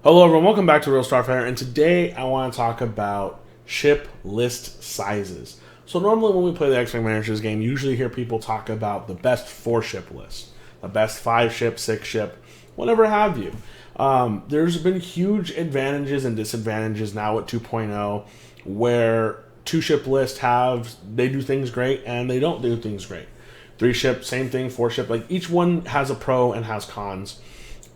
Hello everyone, welcome back to Real Starfire, and today I want to talk about ship list sizes. So normally when we play the X-WingMiniatures game, you usually hear people talk about the best 4-ship list, the best 5-ship, 6-ship, whatever have you. There's been huge advantages and disadvantages now with 2.0, where 2-ship lists they do things great and they don't do things great. 3-ship, same thing, 4-ship, like each one has a pro and has cons.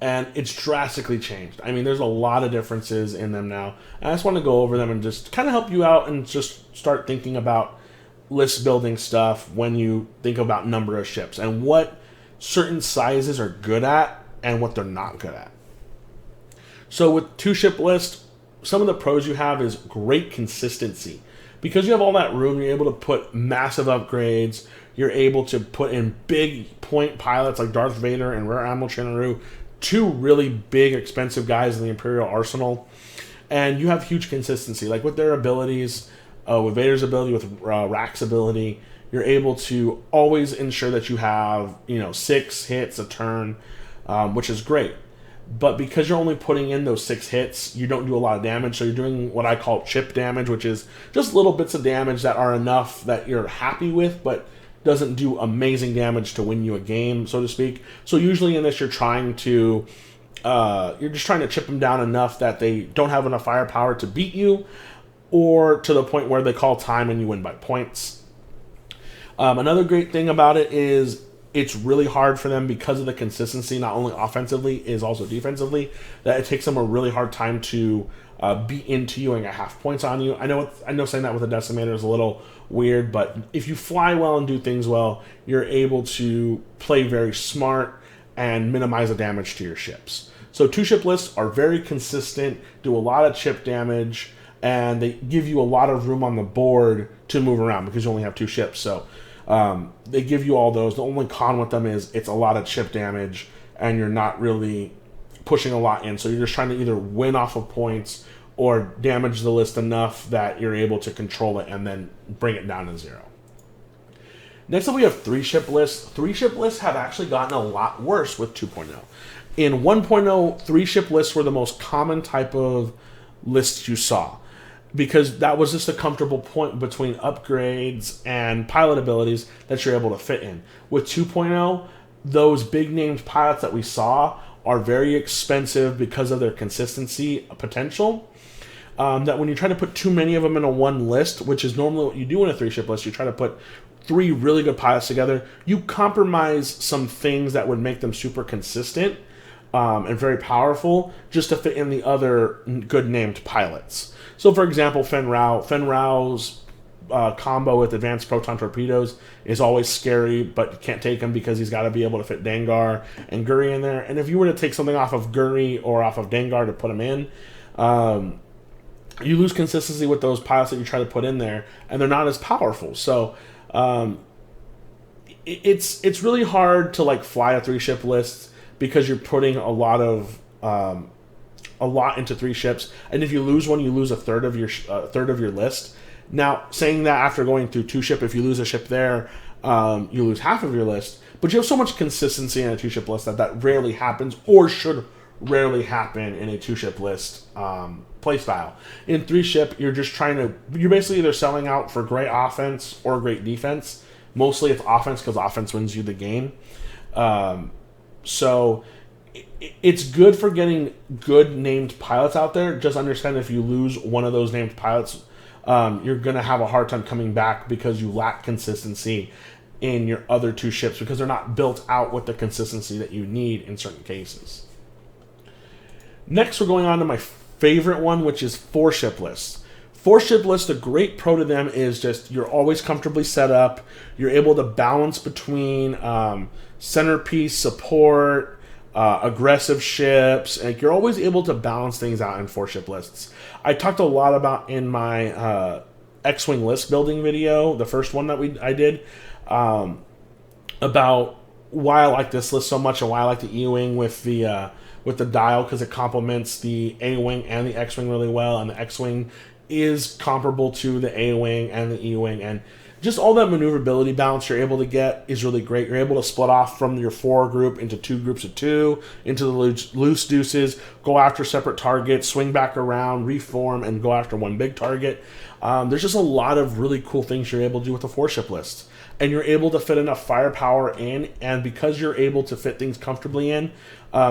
And it's drastically changed. I mean, there's a lot of differences in them now. And I just want to go over them and just kind of help you out and just start thinking about list building stuff when you think about number of ships and what certain sizes are good at and what they're not good at. So with 2-ship list, some of the pros you have is great consistency. Because you have all that room, you're able to put massive upgrades. You're able to put in big point pilots like Darth Vader and Rear Admiral Chinnaru, two really big, expensive guys in the Imperial Arsenal, and you have huge consistency. Like with their abilities, with Vader's ability, with Rack's ability, you're able to always ensure that you have 6 hits a turn, which is great. But because you're only putting in those 6 hits, you don't do a lot of damage. So you're doing what I call chip damage, which is just little bits of damage that are enough that you're happy with, but doesn't do amazing damage to win you a game, so to speak. So usually in this, you're just trying to chip them down enough that they don't have enough firepower to beat you, or to the point where they call time and you win by points. Another great thing about it is it's really hard for them because of the consistency, not only offensively, is also defensively, that it takes them a really hard time to beat into you and get half points on you. I know saying that with a decimator is a little weird, but if you fly well and do things well, you're able to play very smart and minimize the damage to your ships. So 2-ship lists are very consistent, do a lot of chip damage, and they give you a lot of room on the board to move around because you only have 2 ships. So they give you all those. The only con with them is it's a lot of chip damage and you're not really pushing a lot in. So you're just trying to either win off of points or damage the list enough that you're able to control it and then bring it down to 0. Next up, we have 3-ship lists. 3-ship lists have actually gotten a lot worse with 2.0. In 1.0, 3-ship lists were the most common type of lists you saw, because that was just a comfortable point between upgrades and pilot abilities that you're able to fit in. With 2.0, those big named pilots that we saw are very expensive because of their consistency potential. That when you try to put too many of them in a one list, which is normally what you do in a 3-ship list, you try to put 3 really good pilots together, you compromise some things that would make them super consistent and very powerful just to fit in the other good named pilots. So for example, Fen Rao's combo with advanced proton torpedoes is always scary, but you can't take him because he's got to be able to fit Dengar and Guri in there. And if you were to take something off of Guri or off of Dengar to put him in, you lose consistency with those pilots that you try to put in there, and they're not as powerful. So it's really hard to fly a 3-ship list because you're putting a lot into 3 ships, and if you lose one, you lose a third of your list. Now, saying that after going through 2-ship, if you lose a ship there, you lose half of your list. But you have so much consistency in a 2-ship list that rarely happens, or should rarely happen in a 2-ship list playstyle. In 3-ship, you're basically either selling out for great offense or great defense. Mostly it's offense because offense wins you the game. So it's good for getting good named pilots out there. Just understand if you lose one of those named pilots, you're going to have a hard time coming back because you lack consistency in your other 2 ships because they're not built out with the consistency that you need in certain cases. Next, we're going on to my favorite one, which is 4-ship lists. 4-ship lists, the great pro to them is just you're always comfortably set up. You're able to balance between centerpiece, support, aggressive ships. And you're always able to balance things out in 4-ship lists. I talked a lot about in my X-Wing list building video, the first one that I did, about why I like this list so much and why I like the E-Wing with the dial, because it complements the A-Wing and the X-Wing really well, and the X-Wing is comparable to the A-Wing and the E-Wing, and just all that maneuverability balance you're able to get is really great. You're able to split off from your 4 group into 2 groups of 2, into the loose deuces, go after separate targets, swing back around, reform, and go after one big target. There's just a lot of really cool things you're able to do with the 4-ship list. And you're able to fit enough firepower in, and because you're able to fit things comfortably in,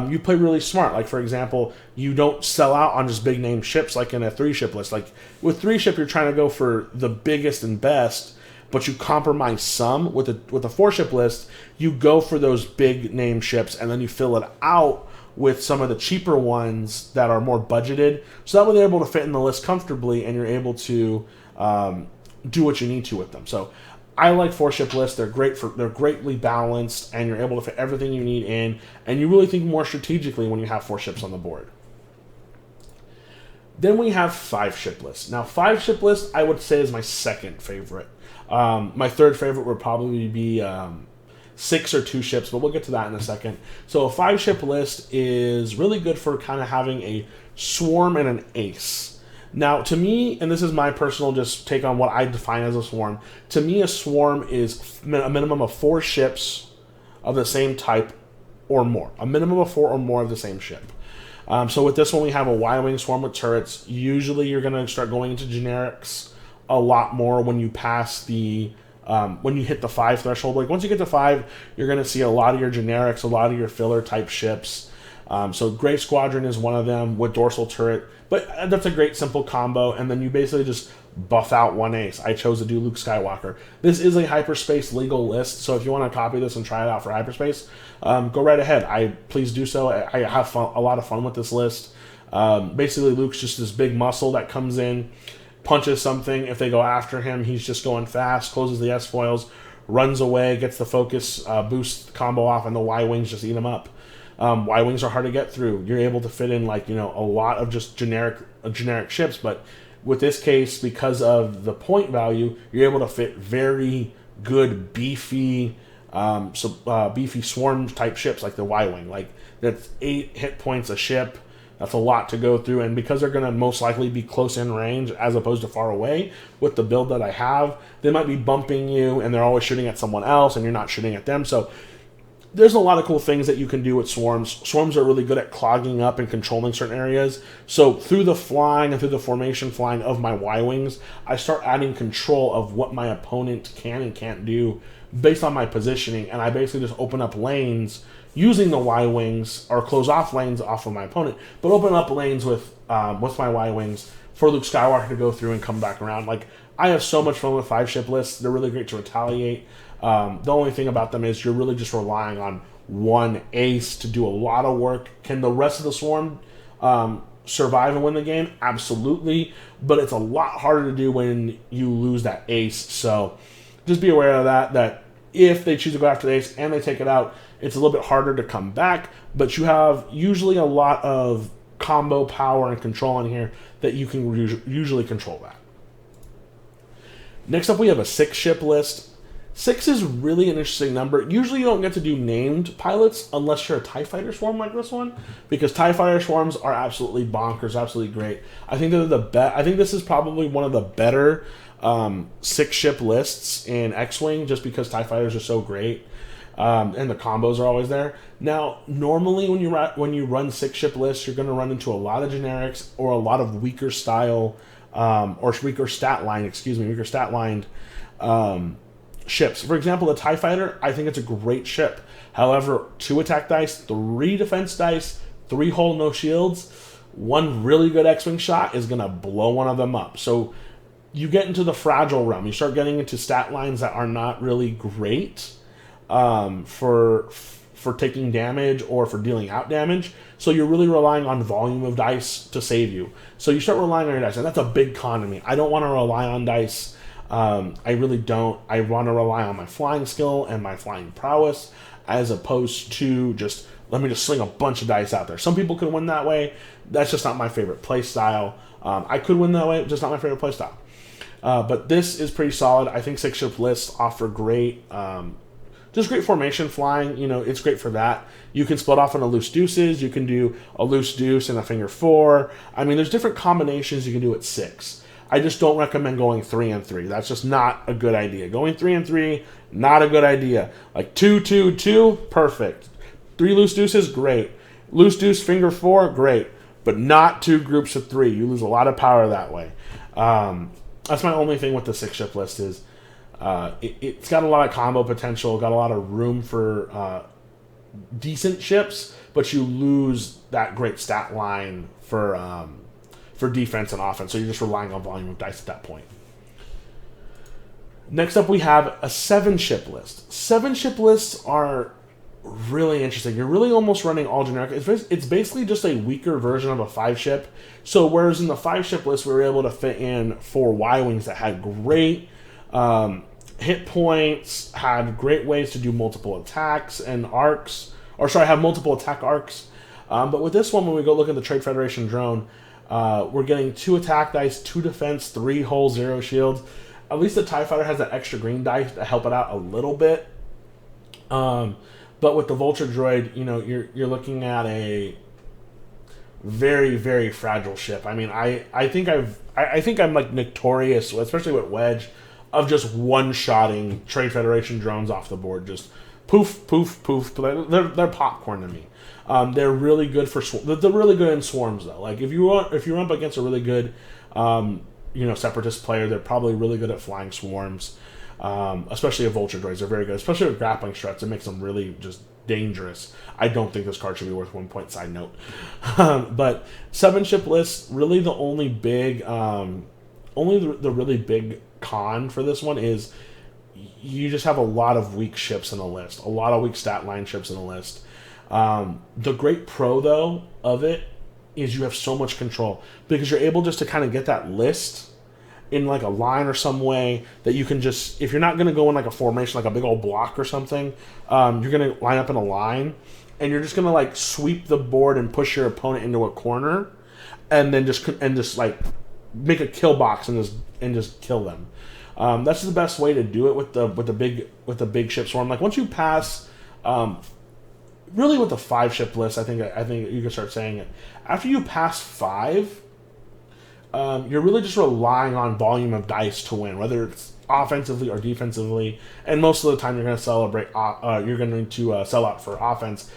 you play really smart. Like, for example, you don't sell out on just big name ships like in a 3-ship list. Like, with 3-ship, you're trying to go for the biggest and best, but you compromise some. With a 4-ship list, you go for those big name ships, and then you fill it out with some of the cheaper ones that are more budgeted. So that way they're able to fit in the list comfortably, and you're able to do what you need to with them. So I like 4-ship lists. They're greatly balanced, and you're able to fit everything you need in, and you really think more strategically when you have 4 ships on the board. Then we have 5-ship lists. Now, 5-ship list, I would say, is my second favorite. My third favorite would probably be 6 or 2 ships, but we'll get to that in a second. So a 5-ship list is really good for kind of having a swarm and an ace. Now, to me, and this is my personal just take on what I define as a swarm, to me a swarm is a minimum of 4 ships of the same type or more. A minimum of 4 or more of the same ship. So with this one, we have a Y-wing swarm with turrets. Usually you're going to start going into generics a lot more when you pass the... when you hit the 5 threshold. Like, once you get to 5, you're going to see a lot of your generics, a lot of your filler type ships. So Great Squadron is one of them with dorsal turret. But that's a great simple combo, and then you basically just buff out one ace. I chose to do Luke Skywalker. This is a hyperspace legal list, so if you want to copy this and try it out for hyperspace, go right ahead. Please do so. I have a lot of fun with this list. Basically, Luke's just this big muscle that comes in, punches something. If they go after him, he's just going fast, closes the S-foils, runs away, gets the focus boost combo off, and the Y-wings just eat him up. Y-wings are hard to get through. You're able to fit in, like, a lot of just generic ships, but with this case, because of the point value, you're able to fit very good beefy swarm type ships like the Y-wing. Like, that's 8 hit points a ship. That's a lot to go through, and because they're going to most likely be close in range as opposed to far away with the build that I have, they might be bumping you, and they're always shooting at someone else, and you're not shooting at them. So there's a lot of cool things that you can do with swarms. Swarms are really good at clogging up and controlling certain areas. So through the flying and through the formation flying of my Y-wings, I start adding control of what my opponent can and can't do based on my positioning, and I basically just open up lanes using the Y-wings, or close off lanes off of my opponent, but open up lanes with my Y-wings for Luke Skywalker to go through and come back around. Like, I have so much fun with 5-ship lists. They're really great to retaliate. The only thing about them is you're really just relying on one ace to do a lot of work. Can the rest of the swarm survive and win the game? Absolutely, but it's a lot harder to do when you lose that ace. So just be aware of that if they choose to go after the ace and they take it out, it's a little bit harder to come back, but you have usually a lot of combo power and control in here that you can usually control that. Next up, we have a 6-ship list. 6 is really an interesting number. Usually you don't get to do named pilots unless you're a TIE Fighter swarm like this one, because TIE Fighter swarms are absolutely bonkers, absolutely great. I think they're the best. I think this is probably one of the better 6-ship lists in X-Wing, just because TIE Fighters are so great, and the combos are always there. Now, normally when you run 6-ship lists, you're going to run into a lot of generics or a lot of weaker style or weaker stat lined ships. For example, the TIE Fighter, I think it's a great ship. However, 2 attack dice, 3 defense dice, 3 hull, no shields, 1 really good X-Wing shot is going to blow one of them up. So you get into the fragile realm. You start getting into stat lines that are not really great for taking damage or for dealing out damage. So you're really relying on volume of dice to save you. So you start relying on your dice, and that's a big con to me. I don't want to rely on dice. I really don't. I want to rely on my flying skill and my flying prowess, as opposed to just, let me just sling a bunch of dice out there. Some people can win that way. That's just not my favorite play style. I could win that way, just not my favorite play style. But this is pretty solid. I think 6-ship lists offer great, just great formation flying. It's great for that. You can split off into loose deuces. You can do a loose deuce and a finger 4. I mean, there's different combinations you can do at 6. I just don't recommend going 3 and 3. That's just not a good idea. Going 3 and 3, not a good idea. Like 2, 2, 2, perfect. 3 loose deuces, great. Loose deuce, finger 4, great. But not 2 groups of 3. You lose a lot of power that way. That's my only thing with the 6-ship list is it's got a lot of combo potential, got a lot of room for decent ships, but you lose that great stat line for defense and offense. So you're just relying on volume of dice at that point. Next up, we have a 7-ship list. 7-ship lists are really interesting. You're really almost running all generic. It's basically just a weaker version of a 5-ship. So whereas in the 5-ship list, we were able to fit in 4 Y-Wings that had great hit points, had great ways to do multiple attacks and arcs, have multiple attack arcs. But with this one, when we go look at the Trade Federation drone, we're getting 2 attack dice, 2 defense, 3 hull, 0 shields. At least the TIE Fighter has that extra green dice to help it out a little bit. But with the Vulture droid, you're looking at a very, very fragile ship. I mean, I think I'm like notorious, especially with Wedge, of just one-shotting Trade Federation drones off the board. Just poof, poof, poof. They're popcorn to me. They're really good for they're really good in swarms though. Like if you're up against a really good Separatist player, they're probably really good at flying swarms. Especially a Vulture droids, they're very good. Especially with grappling struts, it makes them really just dangerous. I don't think this card should be worth 1 point. Side note, but 7-ship list, really the only big, the really big con for this one is you just have a lot of weak ships in the list, a lot of weak stat line ships in the list. The great pro though of it is you have so much control because you're able just to kind of get that list in like a line or some way that you can just, if you're not going to go in like a formation, like a big old block or something, you're going to line up in a line and you're just going to like sweep the board and push your opponent into a corner and then just like make a kill box and just kill them. That's the best way to do it with the big ship swarm. Like once you pass, really with the 5-ship list, I think you can start saying it. After you pass 5, you're really just relying on volume of dice to win, whether it's offensively or defensively. And most of the time, you're going to sell out for offense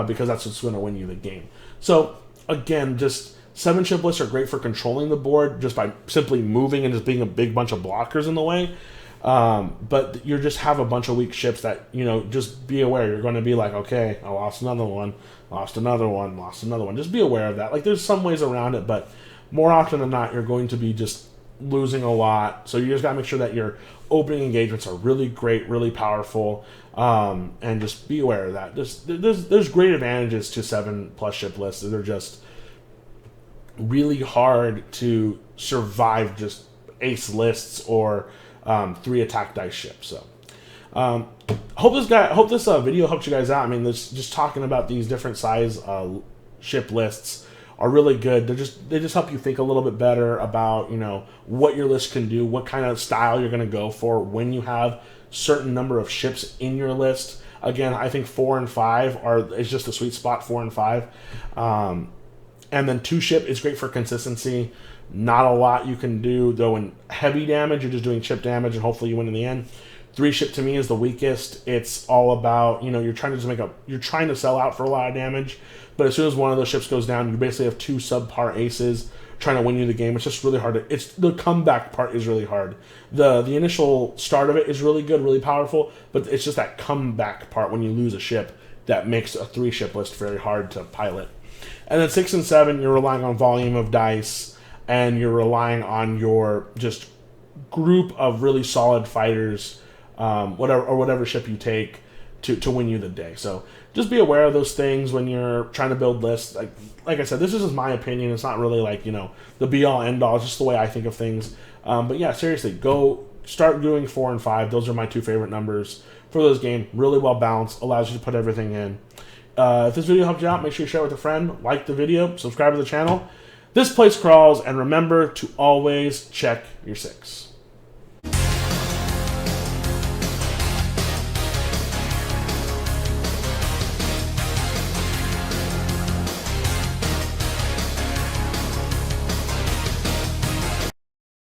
because that's what's going to win you the game. So again, just 7-ship lists are great for controlling the board just by simply moving and just being a big bunch of blockers in the way. But you just have a bunch of weak ships that, just be aware. You're going to be like, okay, I lost another one, lost another one, lost another one. Just be aware of that. Like there's some ways around it, but more often than not, you're going to be just losing a lot. So you just got to make sure that your opening engagements are really great, really powerful, and just be aware of that. There's great advantages to 7+ ship lists. They're just really hard to survive just ace lists or 3 attack dice ships. So hope this video helped you guys out. I mean, just talking about these different size ship lists are really good. They just help you think a little bit better about what your list can do, what kind of style you're going to go for when you have certain number of ships in your list. Again, I think 4 and 5 is just a sweet spot. 4 and 5, and then 2-ship is great for consistency. Not a lot you can do though in heavy damage. You're just doing chip damage, and hopefully you win in the end. 3-ship to me is the weakest. It's all about you're trying to sell out for a lot of damage. But as soon as one of those ships goes down, you basically have 2 subpar aces trying to win you the game. It's just really hard. The comeback part is really hard. The initial start of it is really good, really powerful, but it's just that comeback part when you lose a ship that makes a 3-ship list very hard to pilot. And then 6 and 7, you're relying on volume of dice, and you're relying on your just group of really solid fighters, whatever ship you take to win you the day. So just be aware of those things when you're trying to build lists. Like I said, this is just my opinion. It's not really like, the be-all, end-all. It's just the way I think of things. But yeah, seriously, go start doing 4 and 5. Those are my 2 favorite numbers for those games. Really well balanced. Allows you to put everything in. If this video helped you out, make sure you share it with a friend. Like the video. Subscribe to the channel. This place crawls. And remember to always check your 6.